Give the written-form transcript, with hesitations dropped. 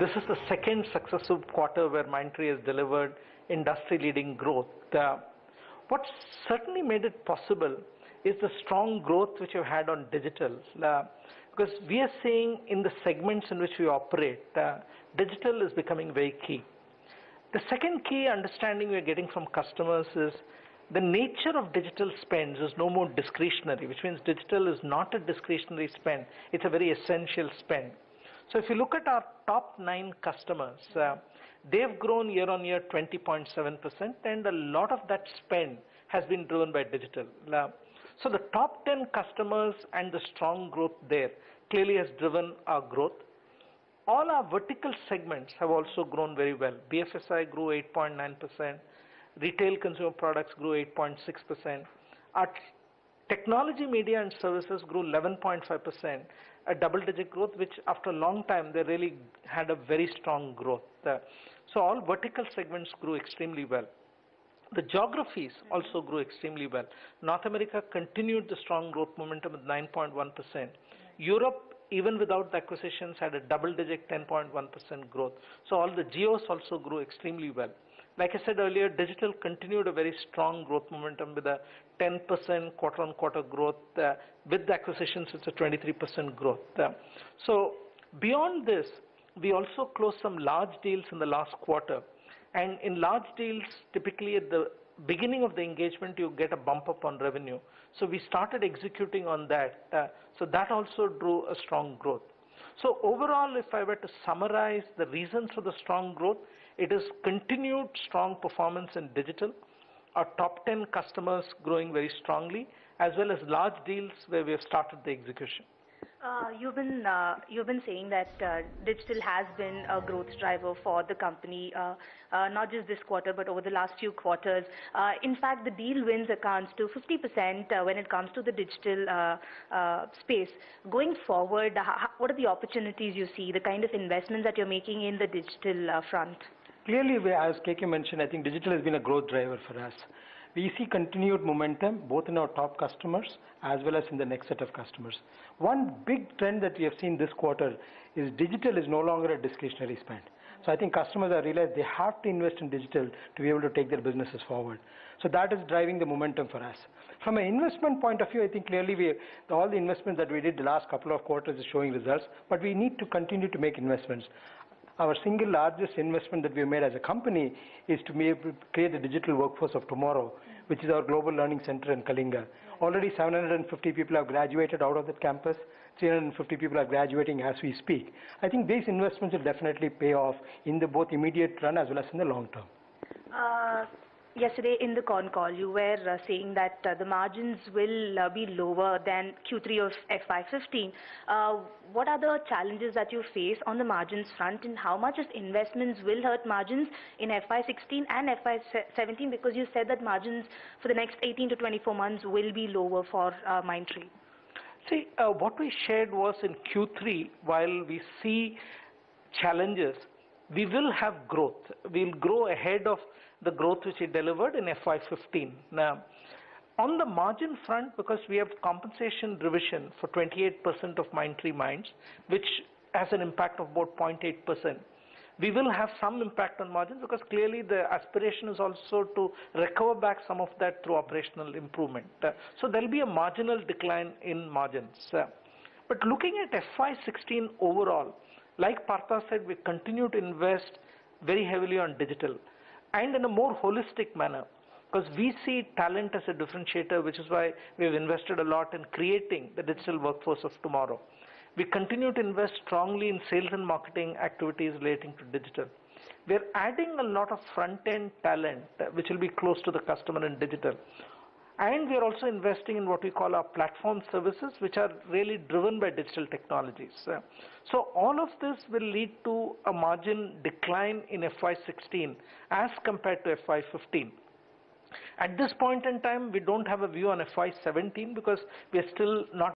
This is the second successive quarter where Mindtree has delivered industry-leading growth. What certainly made it possible is the strong growth which we've had on digital. Because we are seeing in the segments in which we operate, digital is becoming very key. The second key understanding we're getting from customers is the nature of digital spends is no more discretionary, which means digital is not a discretionary spend. It's a very essential spend. So if you look at our top 9 customers, they've grown year on year 20.7%, and a lot of that spend has been driven by digital. So the top 10 customers and the strong growth there clearly has driven our growth. All our vertical segments have also grown very well. BFSI grew 8.9%. Retail consumer products grew 8.6%. Our technology, media and services grew 11.5%, a double-digit growth, which after a long time they really had a very strong growth. So all vertical segments grew extremely well. The geographies also grew extremely well. North America continued the strong growth momentum at 9.1%. Europe, even without the acquisitions, had a double-digit 10.1% growth. So all the geos also grew extremely well. Like I said earlier, digital continued a very strong growth momentum with a 10% quarter-on-quarter growth. With the acquisitions, it's a 23% growth. So beyond this, we also closed some large deals in the last quarter. And in large deals, typically at the beginning of the engagement, you get a bump up on revenue. So we started executing on that. So that also drew a strong growth. So overall, if I were to summarize the reasons for the strong growth, it is continued strong performance in digital, our top 10 customers growing very strongly, as well as large deals where we have started the execution. You've been saying that digital has been a growth driver for the company, not just this quarter, but over the last few quarters. In fact, the deal wins accounts to 50% when it comes to the digital space. Going forward, what are the opportunities you see, the kind of investments that you're making in the digital front? Clearly, as KK mentioned, I think digital has been a growth driver for us. We see continued momentum both in our top customers as well as in the next set of customers. One big trend that we have seen this quarter is digital is no longer a discretionary spend. So I think customers have realized they have to invest in digital to be able to take their businesses forward. So that is driving the momentum for us. From an investment point of view, I think clearly all the investments that we did the last couple of quarters is showing results, but we need to continue to make investments. Our single largest investment that we have made as a company is to be able to create the digital workforce of tomorrow, which is our global learning center in Kalinga. Already 750 people have graduated out of that campus. 350 people are graduating as we speak. I think these investments will definitely pay off in the both immediate run as well as in the long term. Yesterday in the con call, you were saying that the margins will be lower than Q3 of FY15. What are the challenges that you face on the margins front, and how much of investments will hurt margins in FY16 and FY17? Because you said that margins for the next 18 to 24 months will be lower for Mindtree. See, what we shared was in Q3, while we see challenges, we will have growth. We'll grow ahead of the growth which we delivered in FY15. Now, on the margin front, because we have compensation revision for 28% of Mindtree Minds, which has an impact of about 0.8%, we will have some impact on margins because clearly the aspiration is also to recover back some of that through operational improvement. So there will be a marginal decline in margins. But looking at FY16 overall, like Partha said, we continue to invest very heavily on digital and in a more holistic manner, because we see talent as a differentiator, which is why we have invested a lot in creating the digital workforce of tomorrow. We continue to invest strongly in sales and marketing activities relating to digital. We are adding a lot of front-end talent, which will be close to the customer in digital. And we are also investing in what we call our platform services, which are really driven by digital technologies. So all of this will lead to a margin decline in FY16 as compared to FY15. At this point in time, we don't have a view on FY17 because we are still not